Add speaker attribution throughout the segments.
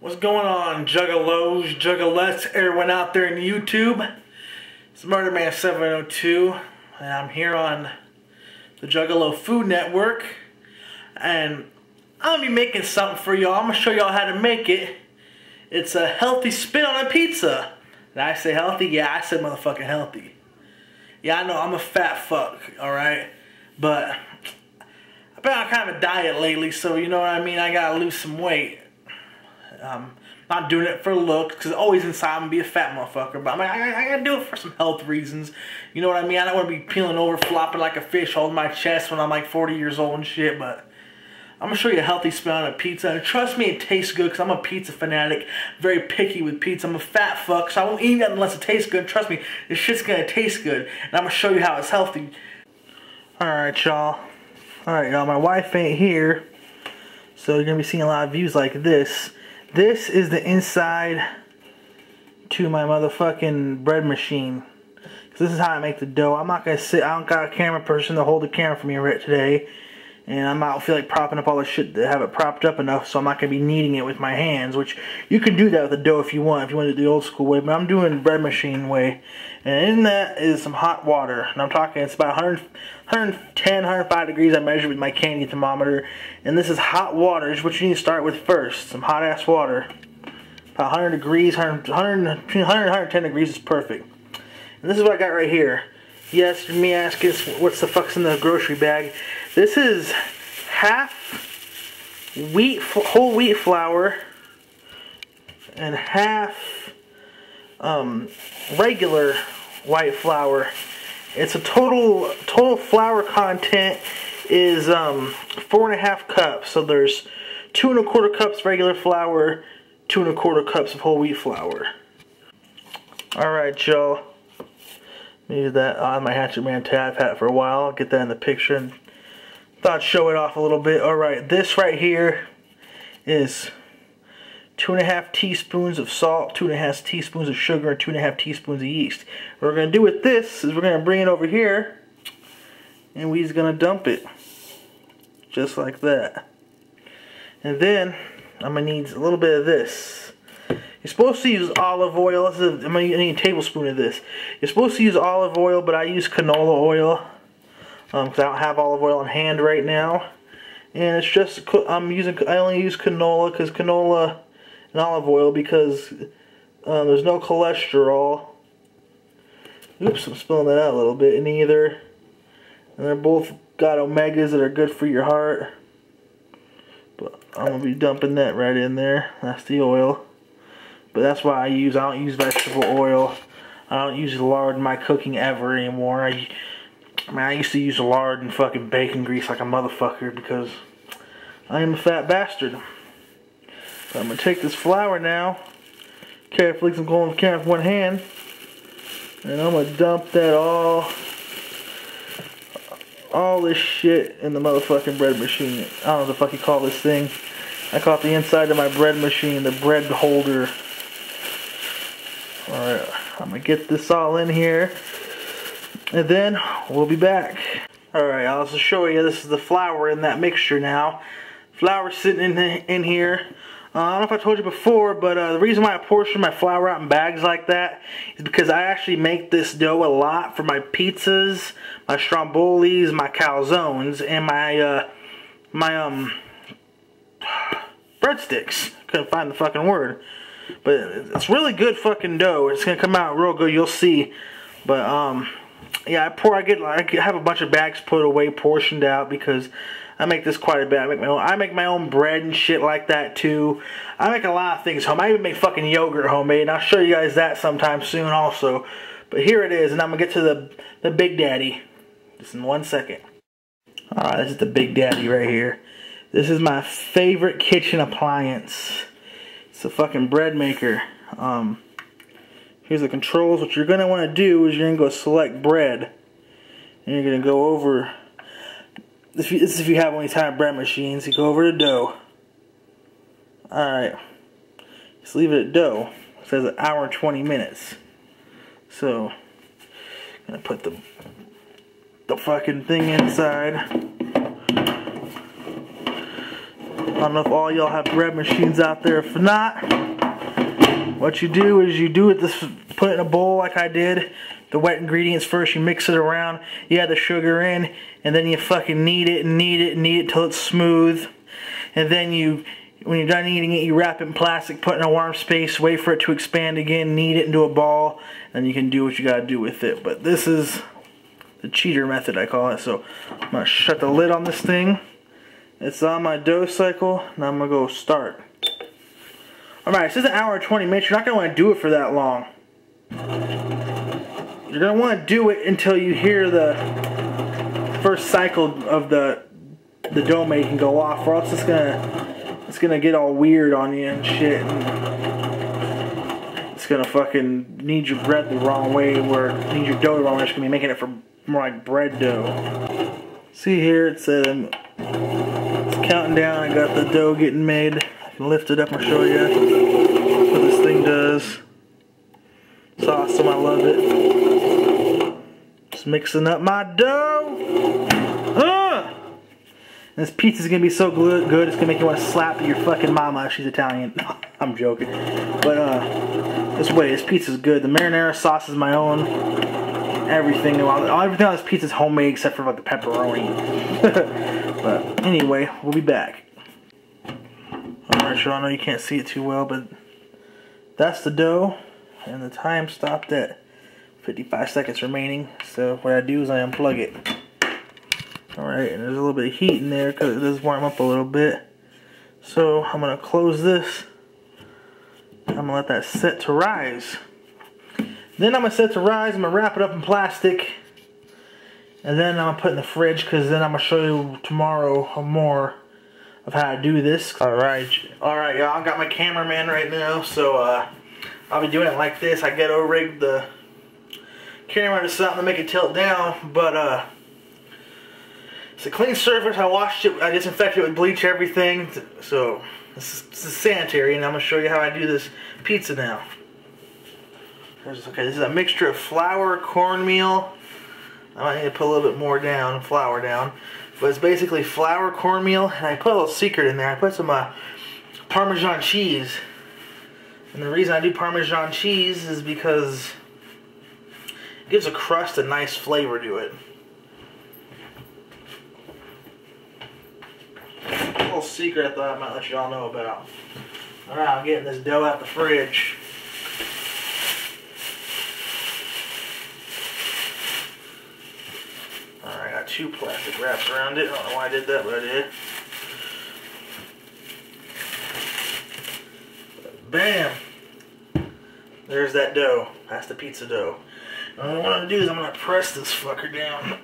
Speaker 1: What's going on, juggalos, juggalettes, everyone out there in YouTube? It's Murderman 702, and I'm here on the Juggalo Food Network, and I'm gonna be making something for y'all. I'm gonna show y'all how to make it. It's a healthy spin on a pizza. Did I say healthy? Yeah, I said motherfucking healthy. Yeah, I know I'm a fat fuck, alright? But I've been on kind of a diet lately, so you know what I mean? I gotta lose some weight. Not doing it for looks, because always inside I'm going to be a fat motherfucker, but I gotta do it for some health reasons. You know what I mean? I don't want to be peeling over, flopping like a fish, holding my chest when I'm like 40 years old and shit, but I'm going to show you a healthy spin on a pizza, and trust me, it tastes good, because I'm a pizza fanatic, very picky with pizza. I'm a fat fuck, so I won't eat it unless it tastes good. Trust me, this shit's going to taste good, and I'm going to show you how it's healthy. Alright, y'all. Alright, y'all, my wife ain't here, so you're going to be seeing a lot of views like this. This is the inside to my motherfucking bread machine. This is how I make the dough. I'm not going to sit, I don't got a camera person to hold the camera for me right today. And I don't feel like propping up all the shit to have it propped up enough, so I'm not going to be kneading it with my hands, which you can do that with the dough if you want to do the old school way, but I'm doing the bread machine way. And in that is some hot water, and I'm talking it's about 110, 105 degrees I measure with my candy thermometer, and this is hot water. This is what you need to start with first, some hot ass water. About 100 degrees, 110 degrees is perfect. And this is what I got right here. Yes, me asking what's the fuck's in the grocery bag. This is half whole wheat flour and half regular white flour. It's a total flour content is 4.5 cups. So there's 2 1/4 cups regular flour, 2 1/4 cups of whole wheat flour. Alright, y'all. Use that on my Hatchet Man tab. I've had it for a while. I'll get that in the picture and thought I'd show it off a little bit. Alright, this right here is 2.5 teaspoons of salt, 2.5 teaspoons of sugar, and 2.5 teaspoons of yeast. What we're going to do with this is we're going to bring it over here and we're just going to dump it. Just like that. And then I'm going to need a little bit of this. You're supposed to use olive oil. I'm going to need a tablespoon of this. You're supposed to use olive oil, but I use canola oil because I don't have olive oil on hand right now. And it's just I only use canola and olive oil because there's no cholesterol. Oops, I'm spilling that out a little bit in either. And they're both got omegas that are good for your heart. But I'm going to be dumping that right in there. That's the oil. But that's why I don't use vegetable oil. I don't use lard in my cooking ever anymore. I used to use lard and fucking bacon grease like a motherfucker because I am a fat bastard. But I'm going to take this flour now, carefully, because I'm going with the camera with one hand, and I'm going to dump that all this shit in the motherfucking bread machine. I don't know what the fuck you call this thing. I call it the inside of my bread machine, the bread holder. Alright, I'm going to get this all in here, and then we'll be back. Alright, I'll just show you, this is the flour in that mixture now. Flour sitting in here. I don't know if I told you before, but the reason why I portion my flour out in bags like that is because I actually make this dough a lot for my pizzas, my strombolis, my calzones, and my breadsticks. Couldn't find the fucking word. But it's really good fucking dough. It's gonna come out real good, you'll see. But yeah, I have a bunch of bags put away, portioned out, because I make this quite a bit. I make my own bread and shit like that too. I make a lot of things home. I even make fucking yogurt homemade, and I'll show you guys that sometime soon also. But here it is, and I'm gonna get to the Big Daddy just in 1 second. Alright, this is the Big Daddy right here. This is my favorite kitchen appliance. It's a fucking bread maker. Here's the controls. What you're gonna want to do is you're gonna go select bread, and you're gonna go over. This is if you have one of these kind of bread machines. You go over to dough. Alright. Just leave it at dough. It says an hour and 20 minutes. So, I'm gonna put the fucking thing inside. don't know if all y'all have bread machines out there. If not, what you do is you do it this, put it in a bowl like I did. The wet ingredients first, you mix it around, you add the sugar in, and then you fucking knead it and knead it and knead it till it's smooth. And then you, when you're done kneading it, you wrap it in plastic, put it in a warm space, wait for it to expand again, knead it into a ball, and you can do what you gotta do with it. But this is the cheater method, I call it. So I'm gonna shut the lid on this thing. It's on my dough cycle, and I'm gonna go start. Alright, this is an hour and 20 minutes. You're not gonna wanna do it for that long. You're going to want to do it until you hear the first cycle of the dough making go off, or else it's gonna get all weird on you and shit. And it's gonna fucking knead your bread the wrong way, or knead your dough the wrong way. It's gonna be making it for more like bread dough. See here, it's counting down. I got the dough getting made. I can lift it up and show you what this thing does. It's awesome. I love it. Just mixing up my dough. This pizza's gonna be so good, it's gonna make you want to slap your fucking mama if she's Italian. I'm joking. But this pizza's good. The marinara sauce is my own. Everything on this pizza is homemade except for like the pepperoni. But anyway, we'll be back. Alright, y'all, I know you can't see it too well, but that's the dough, and the time stopped at 55 seconds remaining. So what I do is I unplug it. Alright, and there's a little bit of heat in there because it does warm up a little bit. So I'm going to close this. I'm going to let that set to rise. Then I'm going to set to rise. I'm going to wrap it up in plastic. And then I'm going to put it in the fridge, because then I'm going to show you tomorrow more of how to do this. Alright, y'all. I got my cameraman right now. So I'll be doing it like this. I ghetto rigged the camera to something to make it tilt down. But it's a clean surface. I washed it. I disinfected it with bleach, everything. So this is sanitary, and I'm going to show you how I do this pizza now. Okay, this is a mixture of flour, cornmeal. I might need to put a little bit more flour down. But it's basically flour, cornmeal, and I put a little secret in there. I put some Parmesan cheese. And the reason I do Parmesan cheese is because it gives a crust a nice flavor to it. A little secret I thought I might let y'all know about. Alright, I'm getting this dough out the fridge. Alright, I got 2 plastic wraps around it. I don't know why I did that, but I did. Bam! There's that dough. That's the pizza dough. And what I'm going to do is I'm going to press this fucker down.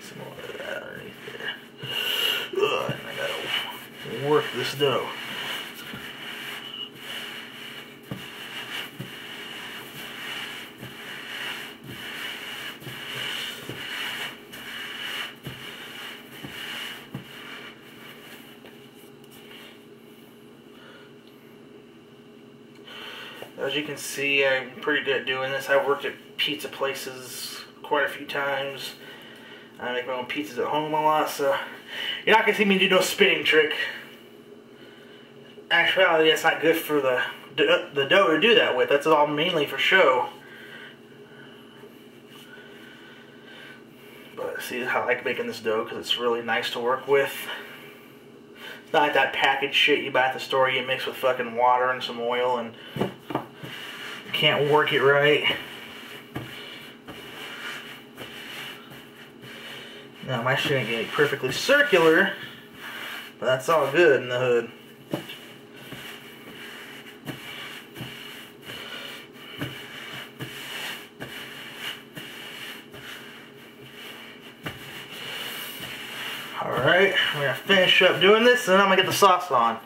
Speaker 1: Some more of that underneath there. Ugh, and I got to work this dough. As you can see, I'm pretty good at doing this. I've worked at pizza places quite a few times. I make my own pizzas at home a lot, so you're not going to see me do no spinning trick. Actually, that's not good for the dough to do that with. That's all mainly for show. But see how I like making this dough, because it's really nice to work with. It's not like that packaged shit you buy at the store you mix with fucking water and some oil and can't work it right. Now my shit ain't getting perfectly circular, but that's all good in the hood. Alright, I'm gonna finish up doing this and then I'm gonna get the sauce on.